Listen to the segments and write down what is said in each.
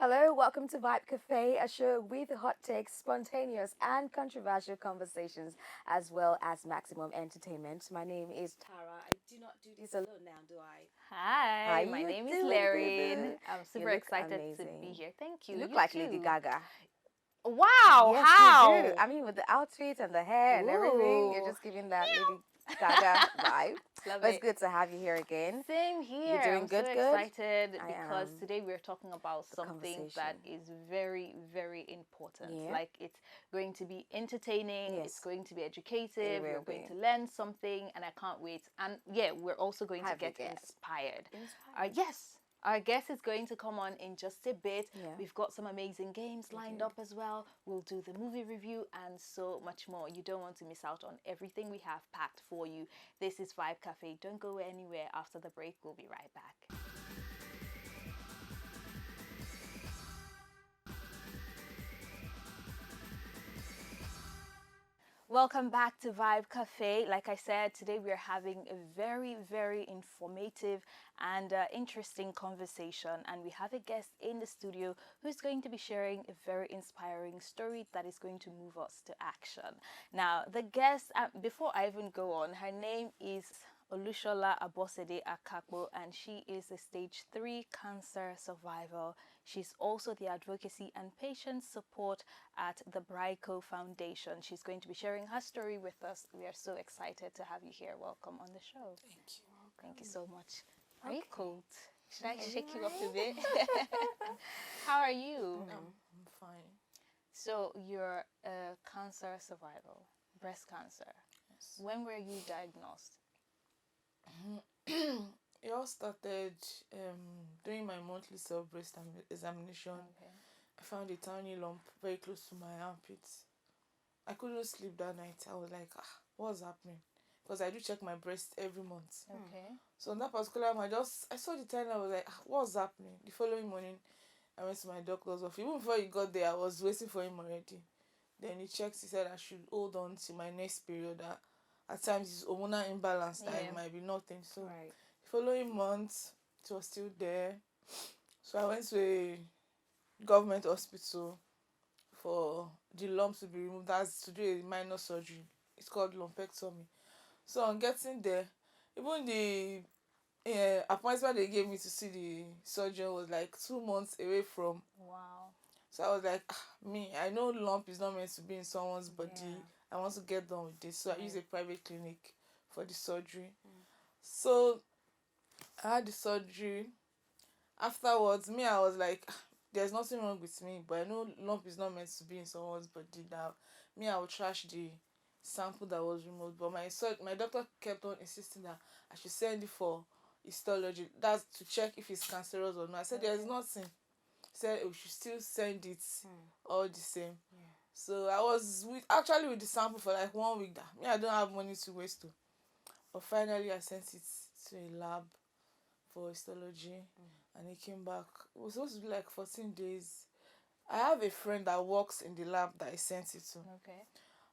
Hello, welcome to Vibe Cafe, a show with hot takes, spontaneous and controversial conversations, as well as maximum entertainment. My name is Tara. I do not do this alone now, do I? How Hi, my you name is doing, Larian. Boo? I'm You super look excited to be amazing. here. Thank You you. look You like Lady too. Gaga. Wow, Yes, you do. how? I mean, with the outfit and the hair and everything, you're Ooh. just giving that Lady Gaga vibe. Love But it's it. good to have you here again. Same You're here. doing I'm so good, good. excited I because am. today we're talking about The something conversation. that is very, very important. Yeah. Like it's going to be entertaining, it's Yes, going to be it educative, will you're going be. to learn something, and I can't wait. And yeah, we're also going to Have you get guessed? inspired. Inspired. Yes. Our guest is going to come on in just a bit. Yeah. We've got some amazing games lined do. up as well. We'll do the movie review and so much more. You don't want to miss out on everything we have packed for you. This is Vibe Cafe. Don't go anywhere. After the break, we'll be right back. Welcome back to Vibe Cafe. Like I said, today we're having a very, very informative and interesting conversation. And we have a guest in the studio who's going to be sharing a very inspiring story that is going to move us to action. Now, the guest, before I even go on, her name is Olushola Akapo, and she is a stage 3 cancer survivor. She's also the advocacy and patient support at the Brico Foundation. She's going to be sharing her story with us. We are so excited to have you here. Welcome on the show. Thank you. Thank you so much. Are you cold? Should I Are you shake you up a alright? bit? How are you? I'm fine. So you're a cancer survivor, breast cancer. Yes. When were you diagnosed? It all started during my monthly self breast examination. Okay. I found a tiny lump very close to my armpits. I couldn't sleep that night. I was like, what's happening? Because I do check my breast every month. Okay. So on that particular month, I saw the tiny. I was like, what's happening? The following morning, I went to my doctor's office. Even before he got there, I was waiting for him already. Then he checked. He said I should hold on to my next period. That at times it's hormonal imbalance that it might be nothing. So Right. the following month, it was still there. So I went to a government hospital for the lump to be removed. That's to do a minor surgery. It's called lumpectomy. So on getting there, even the appointment they gave me to see the surgeon was like 2 months away from. Wow. So I was like, I know lump is not meant to be in someone's body. Yeah. I want to get done with this. So I use a Right. private clinic for the surgery. So I had the surgery. Afterwards, I was like, there's nothing wrong with me, but I know lump is not meant to be in someone's body. Now, I will trash the sample that was removed. But my doctor kept on insisting that I should send it for histology. That's to check if it's cancerous or not. I said, there's nothing. He said we should still send it all the same. Yeah. So I was actually with the sample for like 1 week. That I don't have money to waste. But finally, I sent it to a lab for histology, and it came back. It was supposed to be like 14 days. I have a friend that works in the lab that I sent it to. Okay.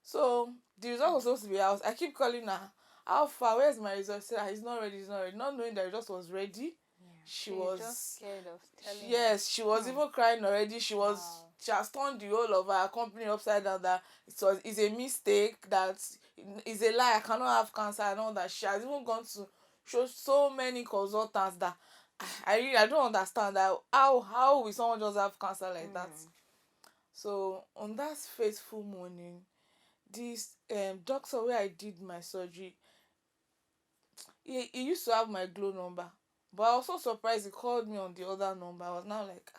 So the result was supposed to be out. I keep calling her. How far? Where's my result? She said, it's not ready. It's not ready. Not knowing that the result was ready. Yeah. She You're was just scared of telling me. yes, she was even crying already. Wow. She has turned the whole of her company upside down, that it's a mistake, that it's a lie, I cannot have cancer and all that. She has even gone to show so many consultants that I don't understand that how will someone just have cancer like that. So on that fateful morning, this doctor where I did my surgery, he used to have my glow number, but I was so surprised he called me on the other number. I was now like,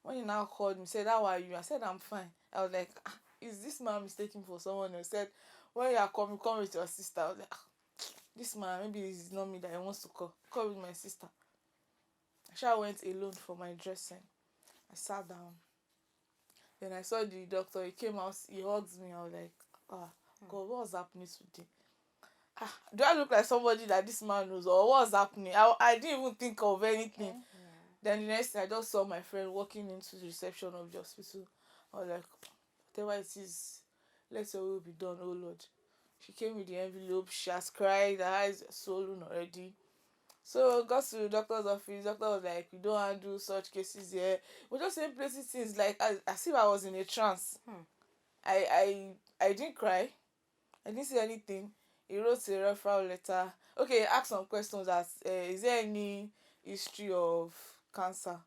when he now called me, said, how are you? I said, I'm fine. I was like, is this man mistaken for someone else? He said, when you are coming, come with your sister. I was like, this man, maybe it's not me that he wants to call with my sister. I went alone for my dressing. I sat down. Then I saw the doctor. He came out, he hugged me. I was like, God, what's happening today? Do I look like somebody that this man knows, or what's happening? I didn't even think of anything. Okay. Then the next thing, I just saw my friend walking into the reception of the hospital. I was like, whatever it is, let your will be done, oh Lord. She came with the envelope. She has cried. Her eyes are swollen already. So got to the doctor's office. Doctor was like, "We don't handle such cases here." We're just saying places things like as if I was in a trance. I didn't cry. I didn't say anything. He wrote a referral letter. Okay, ask some questions as is there any history of cancer?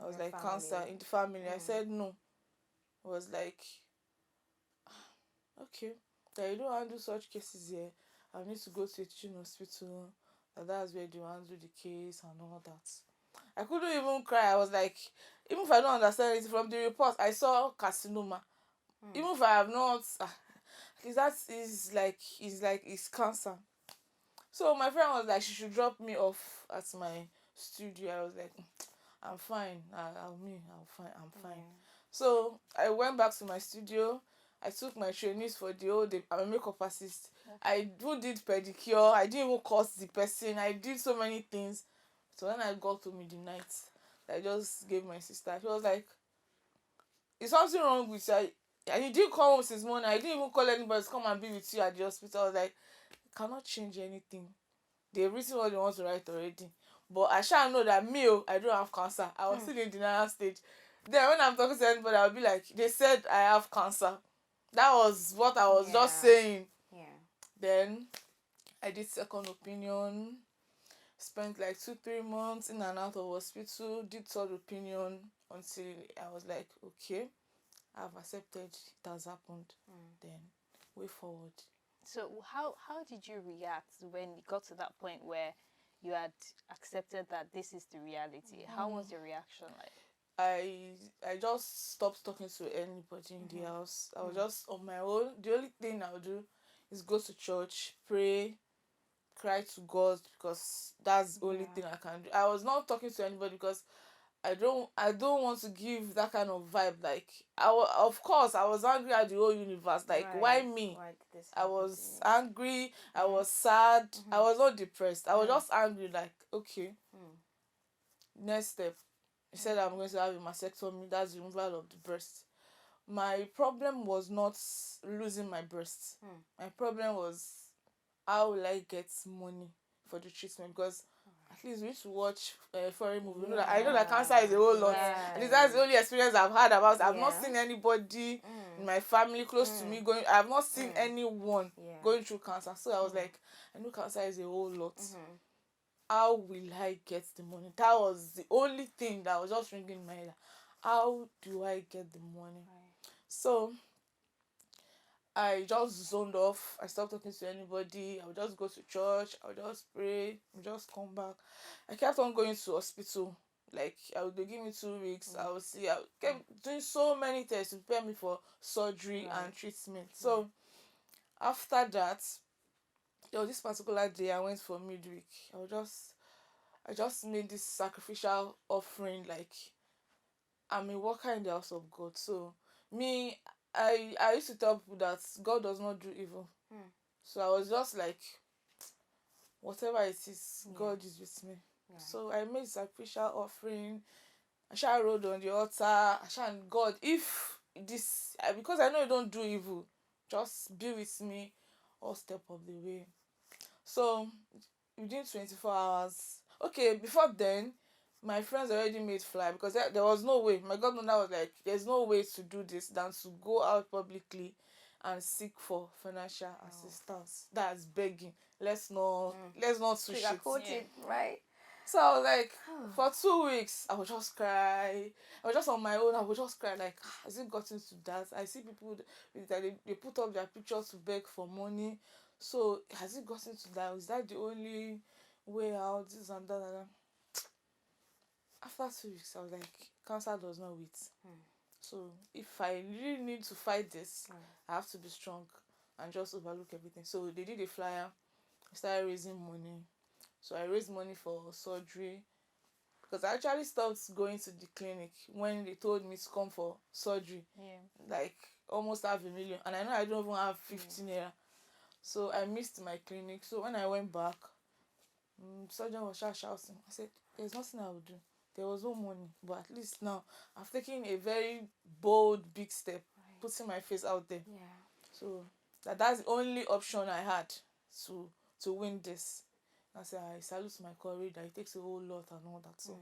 I was Your like, cancer family. in the family. I said no. I was like, okay, that you don't handle such cases here. I need to go to a teaching hospital. That's where they handle the case and all that. I couldn't even cry. I was like, even if I don't understand it from the report, I saw carcinoma. Even if I have not, it's cancer. So my friend was like, she should drop me off at my studio. I was like, I'm fine. I'm fine. Yeah. So I went back to my studio. I took my trainees for the whole day. I'm a makeup assist. I did pedicure. I didn't even curse the person. I did so many things. So when I got home in the night, I just gave my sister. She was like, "Is something wrong with you?" And you didn't call home since morning. I didn't even call anybody to come and be with you at the hospital. I was like, cannot change anything. They've written what they want to write already. But I shall know that I don't have cancer. I was still in denial stage. Then when I'm talking to anybody, I'll be like, they said I have cancer. That was what I was just saying. Yeah. Then I did second opinion. Spent like 2-3 months in and out of hospital. Did third opinion until I was like, okay, I've accepted it has happened. Then way forward. So how did you react when you got to that point where you had accepted that this is the reality? How was your reaction like? I just stopped talking to anybody in the house. I was just on my own. The only thing I would do is go to church, pray, cry to God, because that's the only thing I can do. I was not talking to anybody because I don't want to give that kind of vibe. Like of course I was angry at the whole universe. Like why me? Why did this I happen to was me? angry. I was sad. I was not depressed. I was just angry. Like, okay, next step. He said I'm going to have a mastectomy. That's the removal of the breast. My problem was not losing my breast. My problem was, how will I get money for the treatment? Because at least we used to watch foreign movies. I know that cancer is a whole lot. At least that's the only experience I've had about it. I've not seen anybody in my family close to me going. I've not seen anyone going through cancer. So I was like, I know cancer is a whole lot. How will I get the money? That was the only thing that was just ringing in my head. How do I get the money? So I just zoned off. I stopped talking to anybody. I would just go to church. I would just pray. I would just come back. I kept on going to hospital. Like, I would give me 2 weeks. I would see. I kept doing so many tests to prepare me for surgery and treatment. So after that, there was this particular day I went for midweek. I just made this sacrificial offering. Like, I'm a worker in the house of God. So me, I used to tell people that God does not do evil. So I was just like, whatever it is, God is with me. So I made sacrificial offering. I shall rolled on the altar. I shall, God, if this, because I know you don't do evil, just be with me all step of the way. So within 24 hours, okay, before then, my friends already made flyer because there was no way. My godmother was like, there's no way to do this than to go out publicly and seek for financial assistance. That's begging. Let's not switch it. Sugar-coated, right? So I was like, for 2 weeks, I would just cry. I was just on my own. I would just cry like, has it gotten to that? I see people that they put up their pictures to beg for money. So has it gotten to that? Is that the only way out? This and that and that. After 2 weeks, I was like, cancer does not wait. So if I really need to fight this, I have to be strong and just overlook everything. So they did a flyer. I started raising money. So I raised money for surgery because I actually stopped going to the clinic when they told me to come for surgery. Like almost 500,000, and I know I don't even have 15 naira. So I missed my clinic. So when I went back, surgeon was shouting. I said, there's nothing I would do. There was no money, but at least now I've taken a very bold, big step, putting my face out there. So that's the only option I had to win this. I said, I salute my courage, that it takes a whole lot and all that. So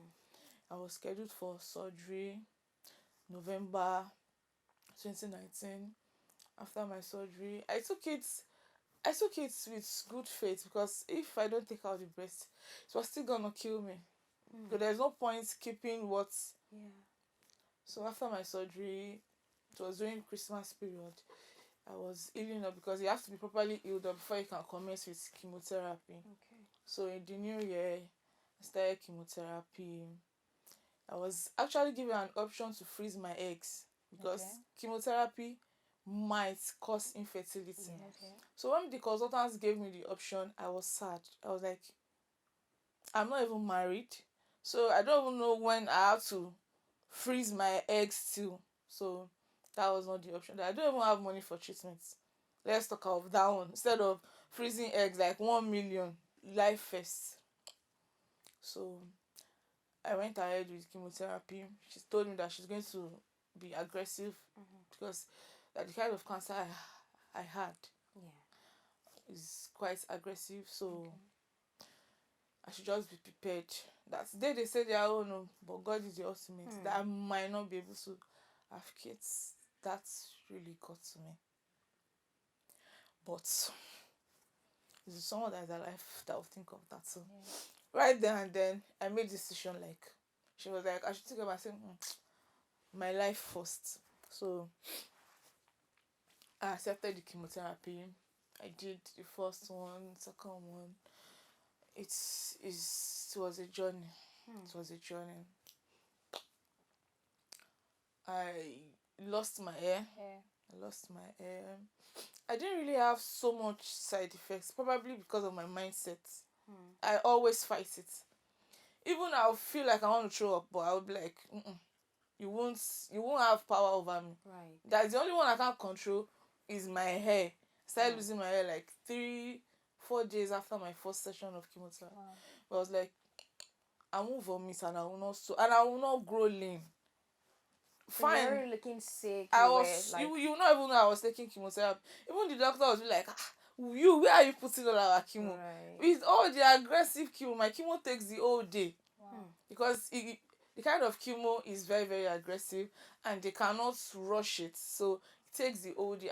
I was scheduled for surgery November 2019. After my surgery, I took it with good faith, because if I don't take out the breast, it was still gonna kill me. So there's no point keeping what. So after my surgery, it was during Christmas period. I was healing up, because you have to be properly healed up before you can commence with chemotherapy. Okay. So in the new year, I started chemotherapy. I was actually given an option to freeze my eggs, because chemotherapy might cause infertility. Yes. So when the consultants gave me the option, I was sad. I was like, I'm not even married, so I don't even know when I have to freeze my eggs too. So that was not the option. I don't even have money for treatments. Let's talk of that one. Instead of freezing eggs like 1 million, life first. So I went ahead with chemotherapy. She told me that she's going to be aggressive, because that the kind of cancer I had is quite aggressive. So I should just be prepared. That's the day they said, yeah, oh no, but God is the ultimate. That I might not be able to have kids. That's really got to me. But it's someone that is alive that will think of that. So right there and then, I made a decision. Like, she was like, I should think about saying, my life first. So I accepted the chemotherapy. I did the first one, second one. It was a journey. It was a journey. I lost my hair. I lost my hair. I didn't really have so much side effects, probably because of my mindset. I always fight it. Even I'll feel like I want to throw up, but I'll be like, you won't have power over me. Right. That's the only one I can't control is my hair. I started losing my hair like 3-4 days after my first session of chemotherapy. But I was like, I won't vomit, and I will not grow lean. So Fine. you were looking sick. I was like, you not even know I was taking chemotherapy. Even the doctor was like, where are you putting all our chemo? Right. With all the aggressive chemo, my chemo takes the whole day. Because the kind of chemo is very, very aggressive, and they cannot rush it. So it takes the whole day.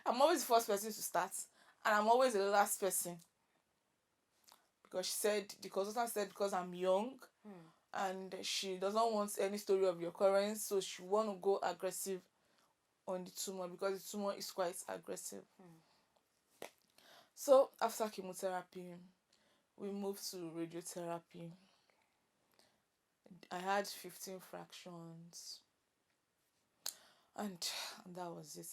I'm always the first person to start, and I'm always the last person. Because the consultant said, because I'm young, and she doesn't want any story of recurrence, so she want to go aggressive on the tumor, because the tumor is quite aggressive. So after chemotherapy, we moved to radiotherapy. I had 15 fractions, and that was it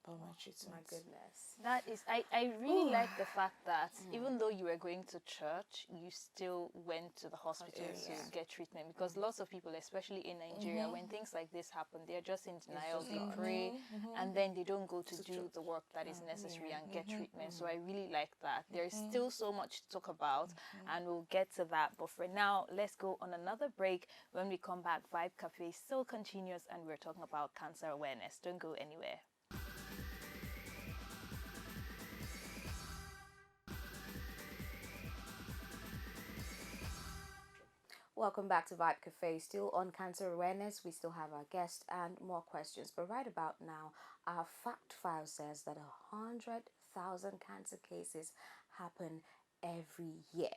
about my treatment. My goodness. That is, I really like the fact that even though you were going to church, you still went to the hospital to get treatment, because lots of people, especially in Nigeria, when things like this happen, they're just in denial. They pray and then they don't go to do the work that is necessary and get treatment. So I really like that. There is still so much to talk about, and we'll get to that. But for now, let's go on another break. When we come back, Vibe Cafe still continues, and we're talking about cancer awareness. Don't go anywhere. Welcome back to Vibe Cafe. Still on cancer awareness. We still have our guest and more questions. But right about now, our fact file says that 100,000 cancer cases happen every year.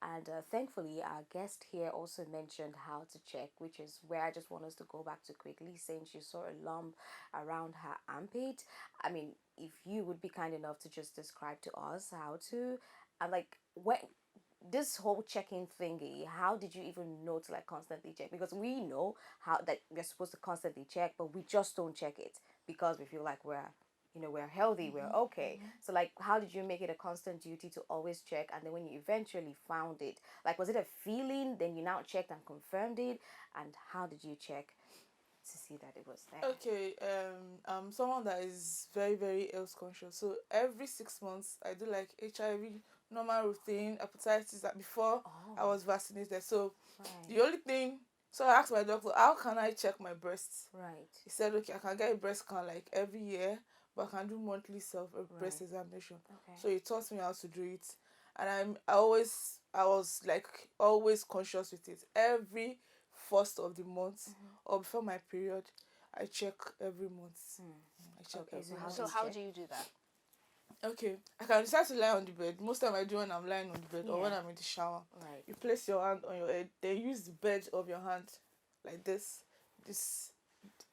And thankfully, our guest here also mentioned how to check, which is where I just want us to go back to quickly, saying she saw a lump around her armpit. I mean, if you would be kind enough to just describe to us how to, and like, when this whole checking thingy, how did you even know to like constantly check? Because we know how that we're supposed to constantly check, but we just don't check it because we feel like we're healthy, we're okay. So like, how did you make it a constant duty to always check? And then when you eventually found it, like, was it a feeling, then you now checked and confirmed it? And how did you check to see that it was there? Okay, I'm someone that is very, very health conscious. So every 6 months, I do like HIV, normal routine, hepatitis. That before I was vaccinated. So the only thing, so I asked my doctor, how can I check my breasts? Right. He said, okay, I can get a breast scan like every year, but I can do monthly breast examination. Okay. So he taught me how to do it, and I was like always conscious with it. Every first of the month or before my period, I check every month. I check Okay, so every how do So you month. how check? do you do that? Okay, I can decide to lie on the bed. Most time I do when I'm lying on the bed or when Yeah. I'm in the shower. Right. You place your hand on your head. Then use the bed of your hand like this. This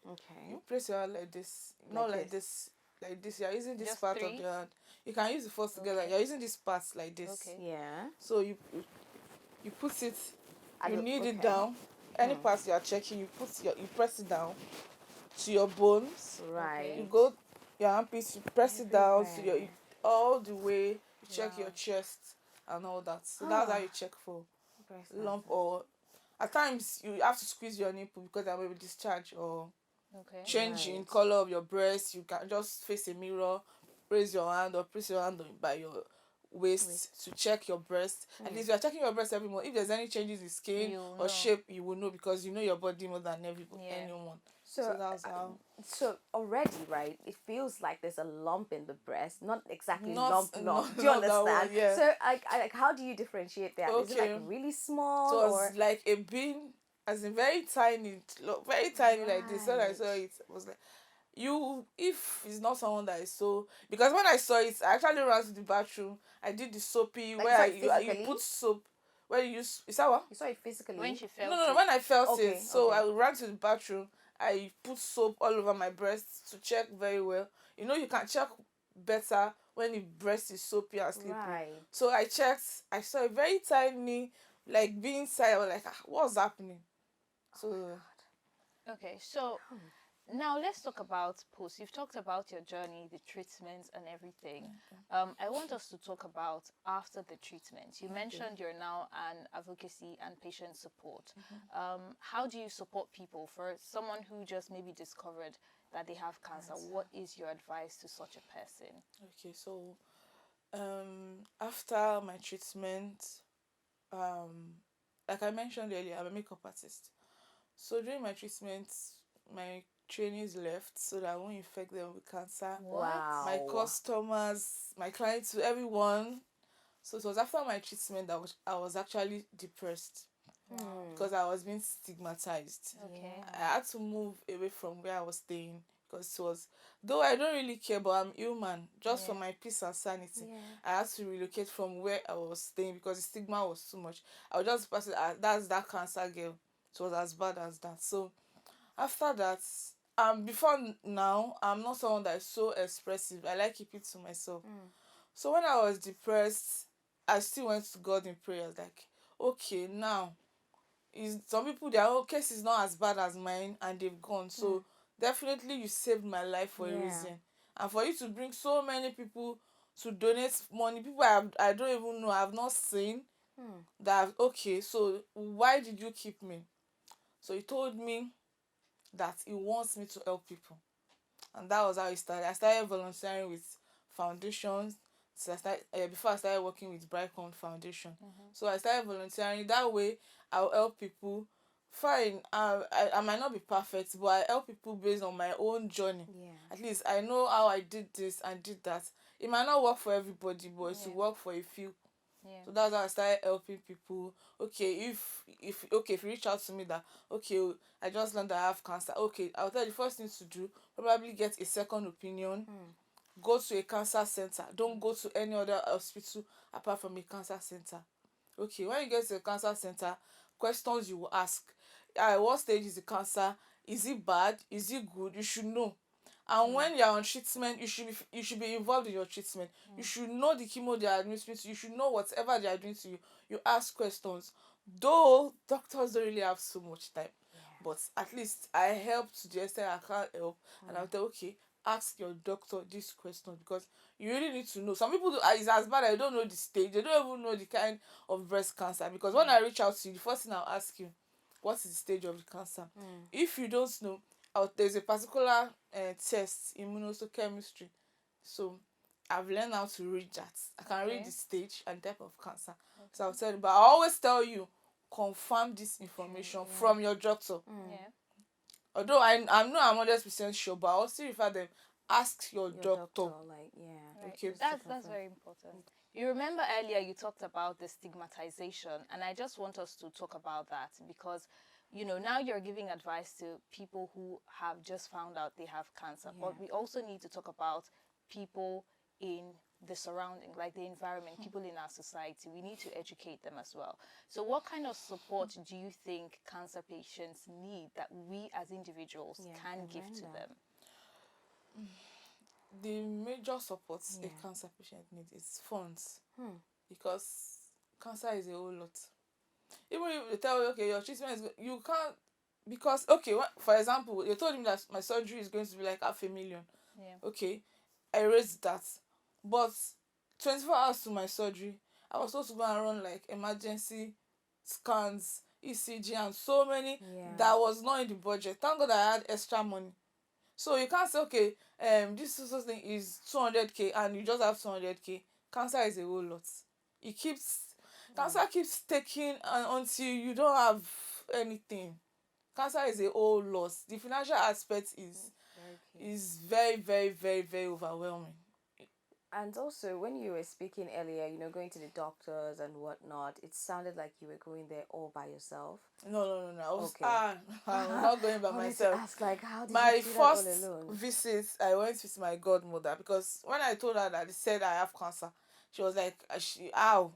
Okay. you place your hand like this, Like not like this. this, like this. You're using this Just part of three? the hand. You can use the first together. Okay. You're using this part like this. Okay. Yeah. So you put it, At you the, knead it okay. down. Any parts you are checking, you press it down to your bones. Right. You go your armpits, you press it down to your Everywhere. all the way. You check your Wow. chest and all that. So that's how you check for Breast lump, cancer. or at times you have to squeeze your nipple because there may be discharge or Okay. change in Right. color of your breast. You can just face a mirror, raise your hand or place your hand by your waist Waist. to check your breast. At least you are checking your breast every month. If there's any changes in skin You or know. shape, you will know because you know your body more than Yeah. anyone. So, So that's how. so already, right? It feels like there's a lump in the breast. Not exactly Not lump, not lump. Do you not that one, understand? yeah. So, like, how do you differentiate that? Is it like Okay. really So small it or was like a bean, as in very tiny, very tiny like this. When I saw right? it, I was like, you, if it's not someone that is so, because when I saw it, I actually ran to the bathroom. I did the soapy Like you where saw I it you physically? put soap, where you use, is that what? You saw it physically? When she No, felt no, no, it. when I felt it, Okay, so okay. I ran to the bathroom. I put soap all over my breast to check very well. You know, you can check better when the breast is soapy and slippery. Right. So I checked. I saw a very tiny, like being inside. I was like, what's happening? So Okay. So now let's talk about post. You've talked about your journey, the treatments, and everything. I want us to talk about after the treatment. You mentioned you're now an advocacy and patient support. How do you support people? For someone who just maybe discovered that they have cancer, what is your advice to such a person? okay, so after my treatment, like I mentioned earlier, I'm a makeup artist. So during my treatment, my trainees left so that I won't infect them with cancer. My Wow. customers, my clients, everyone. So it was after my treatment that I was actually depressed because I was being stigmatized. Okay. I had to move away from where I was staying because it was, though I don't really care, but I'm human. Just for Yeah. my peace and sanity, Yeah. I had to relocate from where I was staying because the stigma was too much. I was just passing, that's that cancer girl. It was as bad as that. So after that, before now, I'm not someone that is so expressive. I like keep it to myself. So when I was depressed, I still went to God in prayers. Like, okay, now is some people their own case is not as bad as mine and they've gone. So definitely you saved my life for a Yeah. reason. And for you to bring so many people to donate money, people I don't even know, I've not seen that okay, so why did you keep me? So he told me that he wants me to help people. And that was how it started. I started volunteering with foundations. So before I started working with Brightcon Foundation. So I started volunteering. That way, I'll help people. Fine, I might not be perfect, but I help people based on my own journey. Yeah. At least I know how I did this and did that. It might not work for everybody, but it will Yeah. work for a few. Yeah. So that's how I started helping people. Okay, if you reach out to me that okay, I just learned that I have cancer. Okay, I'll tell you the first thing to do, probably get a second opinion. Go to a cancer center. Don't go to any other hospital apart from a cancer center. Okay, when you get to a cancer center, questions you will ask. What stage is the cancer? Is it bad? Is it good? You should know. And when you're on treatment, you should be involved in your treatment. You should know the chemo they are administering to you. You should know whatever they are doing to you. You ask questions. Though doctors don't really have so much time, but at least I help to the extent I can't help, and I'll tell okay, ask your doctor this question because you really need to know. Some people it's as bad as they don't know the stage. They don't even know the kind of breast cancer because when I reach out to you, the first thing I'll ask you, what is the stage of the cancer? If you don't know, there's a particular test, immunohistochemistry. So I've learned how to read that. I can read the stage and type of cancer. So I'll tell you, but I always tell you, confirm this information from your doctor. Yeah. Although I'm not 100% sure, but I'll still refer them. Ask your Your doctor. doctor, like, yeah. Right. Okay. That's very important. You remember earlier you talked about the stigmatization, and I just want us to talk about that because, now you're giving advice to people who have just found out they have cancer, Yeah. but we also need to talk about people in the surrounding, like the environment, people in our society. We need to educate them as well. So what kind of support do you think cancer patients need that we as individuals can give to them? The major support Yeah. a cancer patient needs is funds, Hmm. because cancer is a whole lot. Even if they tell you, okay, your treatment is good, you can't, because, okay, for example, they told me that my surgery is going to be like 500,000. Yeah. Okay, I raised that, but 24 hours to my surgery, I was supposed to go and run like emergency scans, ECG, and so many that was not in the budget. Thank God I had extra money. So you can't say, okay, this social thing is 200k and you just have 200k. Cancer is a whole lot. It keeps Cancer keeps taking until you don't have anything. Cancer is a whole loss. The financial aspect is very, very, very, very overwhelming. And also, when you were speaking earlier, going to the doctors and whatnot, it sounded like you were going there all by yourself. No. I was, Okay. I was not going by I wanted myself. to ask, like, how did My you do that all first alone? visit, I went with my godmother, because when I told her that they said I have cancer, she was like, how?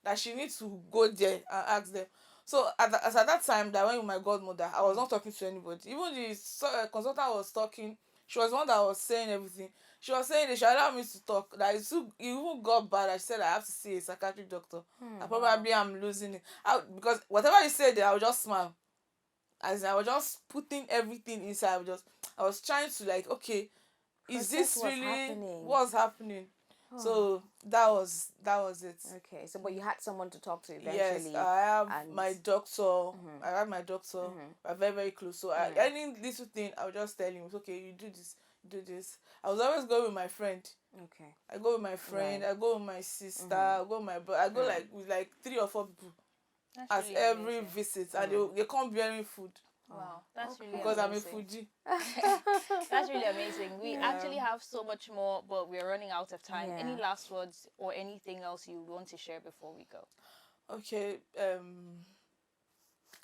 That she needs to go there and ask them. So at that time that I went with my godmother, I was not talking to anybody. Even the consultant was talking. She was the one that was saying everything. She was saying they should allow me to talk. That it even got bad. I said I have to see a psychiatric doctor. That probably I'm losing it. Because whatever you said there, I would just smile. As I was just putting everything inside. I was trying to, like, okay, is this really what's happening? So that was it. Okay, so but you had someone to talk to eventually. Yes, I have my doctor. I have my doctor. We're very, very close. So any little thing, I'll just tell him, it's okay, you do this, do this. I was always going with my friend. Okay. I go with my friend. Right. I go with my sister. I go with my brother. I go like with like 3 or 4 people That's at really every amazing. visit, and they come bearing food. Wow, that's really Because amazing. I'm a foodie. That's really amazing. We actually have so much more, but we're running out of time. Yeah. Any last words or anything else you want to share before we go? Okay,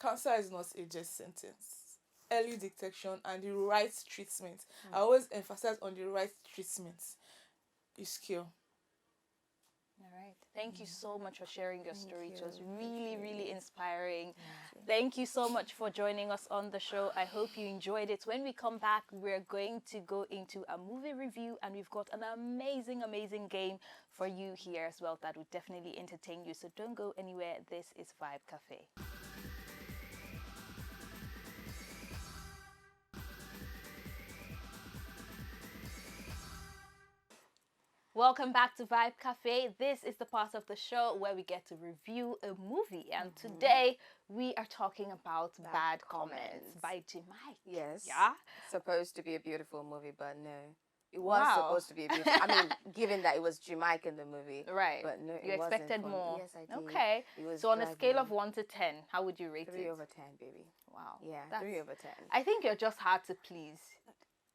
cancer is not a death sentence. Early detection and the right treatment. I always emphasize on the right treatment is cure. All right. Thank you so much for sharing your story. It was really, really inspiring. Yeah. Thank you so much for joining us on the show. I hope you enjoyed it. When we come back, we're going to go into a movie review, and we've got an amazing, amazing game for you here as well that would definitely entertain you. So don't go anywhere. This is Vibe Cafe. Welcome back to Vibe Cafe. This is the part of the show where we get to review a movie. And today we are talking about Bad Comments by Beaumark. Yes. Yeah? Supposed to be a beautiful movie, but no. It was supposed to be a beautiful. I mean, given that it was Jamaica in the movie. Right. But no, you expected more. Yes, I did. Okay. It was so on a scale of driving 1 to 10, how would you rate 3 it? over 10, baby. Wow. Yeah, That's- 3 over 10. I think you're just hard to please.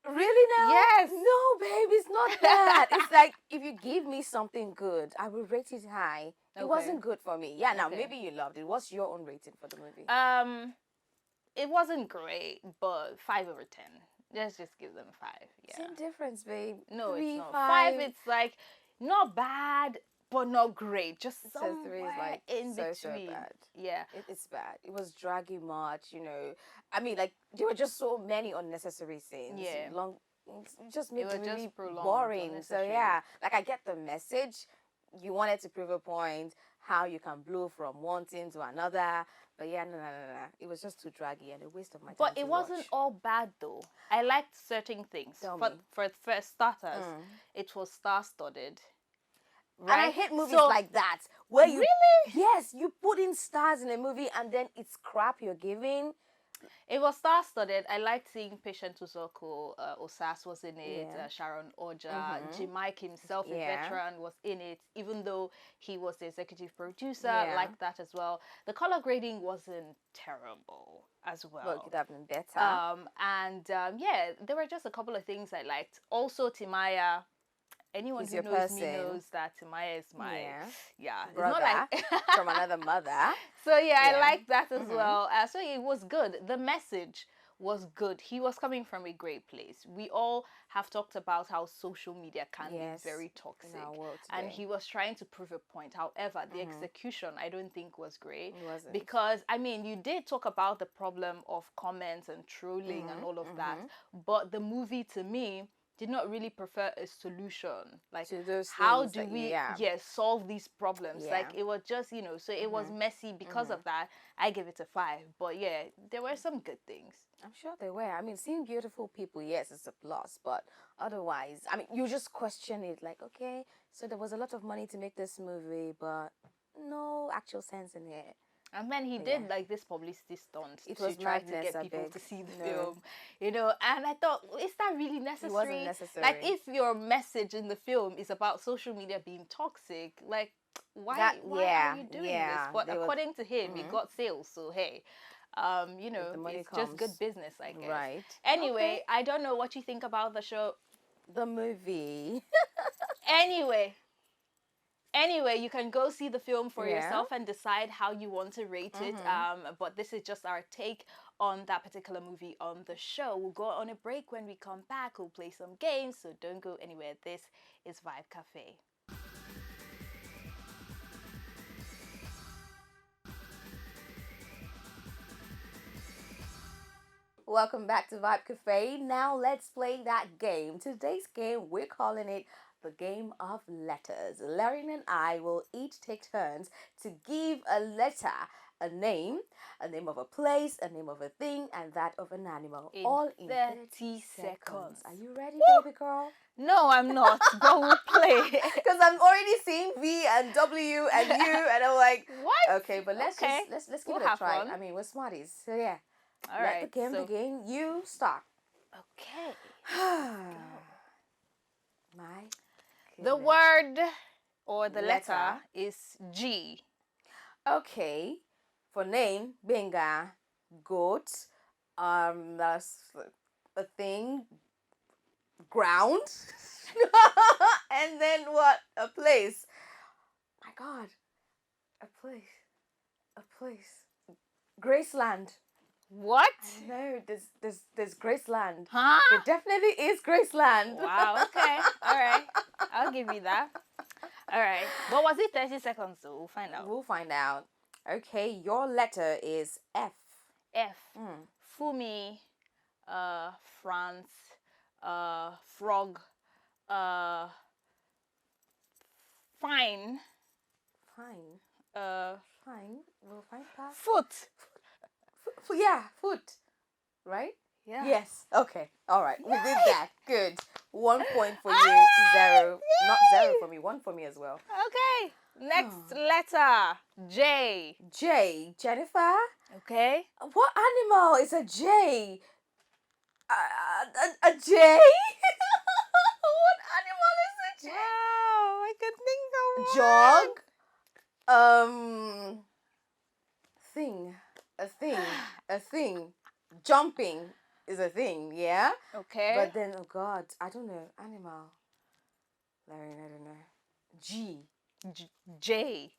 Really now? Yes. No, babe, it's not that. It's like if you give me something good, I will rate it high. It wasn't good for me. Yeah, now Okay. maybe you loved it. What's your own rating for the movie? It wasn't great, but 5 over 10. Let's just give them 5. Yeah. Same difference, babe. No, 3, it's not. 5. 5, it's like not bad, but not great. Just So somewhere 3 is like in so between. bad. Yeah. It's bad. It was dragging much, I mean, like there were just so many unnecessary scenes. Yeah. Long. It just made was it really just prolonged, boring. So unnecessary. yeah, like I get the message. You wanted to prove a point, how you can blow from one thing to another. But yeah, no. It was just too draggy and a waste of my time. But to it wasn't watch. all bad though. I liked certain things. Tell me. For starters, it was star-studded. And I Right? hate movies So- like that. Where you Really? Yes, you put in stars in a movie and then it's crap you're giving. It was star-studded. I liked seeing Patient Uzoko. Osas was in it. Yeah. Sharon Oja. Jamaica himself, a veteran, was in it. Even though he was the executive producer, I liked that as well. The color grading wasn't terrible as well. Well, it could have been better. Yeah, there were just a couple of things I liked. Also, Timaya, anyone He's who your knows me person. knows that Timaya is my, Yeah. it's Brother not like from another mother. So yeah, I Yeah. like that as well. So it was good. The message was good. He was coming from a great place. We all have talked about how social media can be very toxic, in our world and today. he was trying to prove a point. However, the execution I don't think was great. It wasn't. Because I mean, you did talk about the problem of comments and trolling and all of that, but the movie to me did not really prefer a solution, like to those how things do that we yeah. solve these problems. Yeah. Like it was just, so it was messy. Because of that, I give it a 5. But yeah, there were some good things. I'm sure they were. I mean, seeing beautiful people, yes, it's a plus, but otherwise, I mean, you just question it like, okay, so there was a lot of money to make this movie, but no actual sense in it. And then he did like this publicity stunt It to was try to madness, get I people beg. to see the No. film, and I thought, is that really necessary? It wasn't necessary. Like, if your message in the film is about social media being toxic, like, why are you doing this? But according to him, it got sales, so hey, it's just good business, I guess. Right. Anyway, I don't know what you think about the show. The movie. Anyway, you can go see the film for yourself and decide how you want to rate it. But this is just our take on that particular movie on the show. We'll go on a break. When we come back, we'll play some games, so don't go anywhere. This is Vibe Cafe. Welcome back to Vibe Cafe. Now let's play that game. Today's game, we're calling it the game of letters. Larian and I will each take turns to give a letter, a name of a place, a name of a thing, and that of an animal. All in 30 seconds. Are you ready, baby girl? No, I'm not, but we'll play. Because I'm already seeing V and W and U, and I'm like, what? Okay, but let's give it a try. I mean, we're smarties, so yeah. All Let right. the game begin. You start. Okay. My The goodness. word or the letter is G. Okay. For name, Benga, goat. That's a thing. Ground. And then what? A place. My God. A place. A place. Graceland. What? No, there's Graceland. Huh? There definitely is Graceland. Wow, okay. All right. I'll give you that. All right. But was it 30 seconds though? We'll find out. We'll find out. Okay, your letter is F. F. Fumi, France, frog, fine. Fine. Fine. We'll find that. Foot. Yeah, foot. Right? Yeah. Yes. Okay. All right. We did that. Good. 1 point for you. 0. Not 0 for me. 1 for me as well. Okay. Next letter. J. J. Jennifer. Okay. What animal is a J? A J? What animal is a J? Wow, I could think of Jog. Thing. A thing. Jumping is a thing, yeah? Okay. But then, oh God, I don't know. Animal. Larry, I don't know. G. J.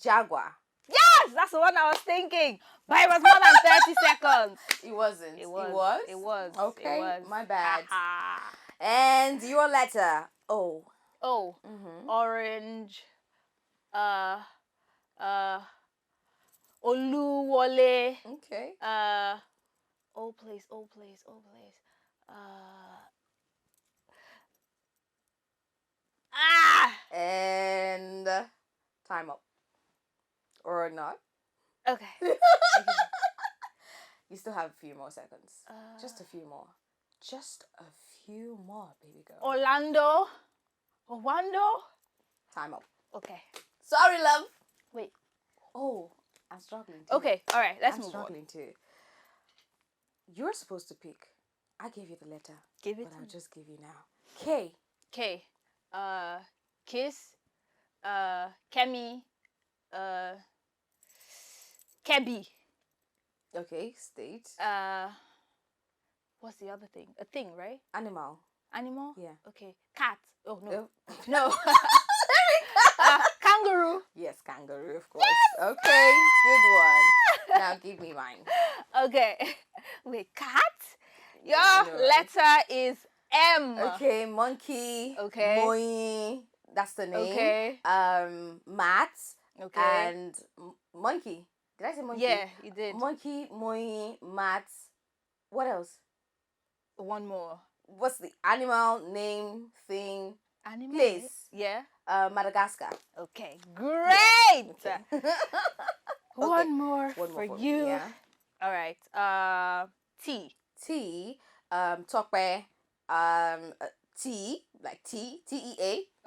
Jaguar. Yes, that's the one I was thinking. But it was more than 30 seconds. It wasn't. It was. It was? It was. Okay, It was. my bad. And your letter. O. Oh. Orange. Oluwole. Okay. Old place. And time up. Or not. Okay. You still have a few more seconds. Just a few more. Just a few more, baby girl. Orlando. Time up. Okay. Sorry, love. Wait. Oh, I'm struggling too. Okay. All right. Let's I'm move struggling too. You're supposed to pick. I gave you the letter. Give it But to I'll me. just give you now. K. K. Kiss. Kemi. Kebi. Okay, state. What's the other thing? A thing, right? Animal. Animal? Yeah. Okay. Cat. Oh, no. Oh. No. Kangaroo. Yes, kangaroo, of course. Okay, good one. Now give me mine. Okay. Wait, cat? Yeah, I Your know, right? letter is M. Okay, monkey, Okay. moi, that's the name. Okay. Matt, Okay. and monkey. Did I say monkey? Yeah, you did. Monkey, moi, Matt. What else? One more. What's the animal name, thing, Animal? place? Yeah. Madagascar. Okay. Yeah, Great. okay. One more One for more for you. me, yeah. All right. T. T, tokpe, T, like Tea,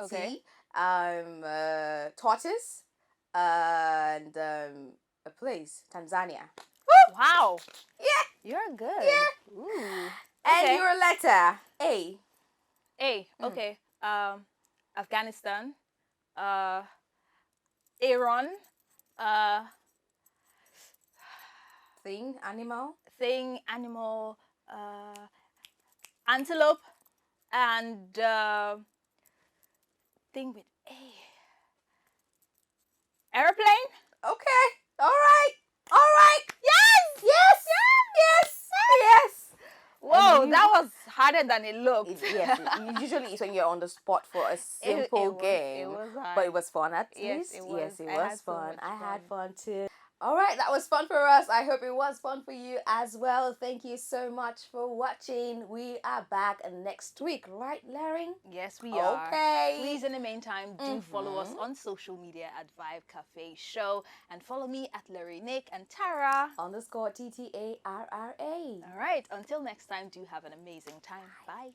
Okay. T, tortoise, and a place, Tanzania. Wow. Yeah, You're good. yeah. Ooh. And Okay. your letter, A. A. Okay. Afghanistan. Aaron. Uh, Thing, animal. thing, animal, antelope, and thing with A. Airplane? Okay. All right. All right. Yes! Yes. Yes. Yes. Whoa, And that was harder than it looked. Yes, usually it's when you're on the spot for a simple game. It was hard. But it was fun at Yes, least. it was. Yes, it I was had so fun. much I had fun. fun too. All right, that was fun for us. I hope it was fun for you as well. Thank you so much for watching. We are back next week, right, Larry? Yes, we are. Okay. Please, in the meantime, do follow us on social media at Vibe Cafe Show and follow me at Larry Nick and Tara. _TTARRA. All right, until next time, do have an amazing time. Bye.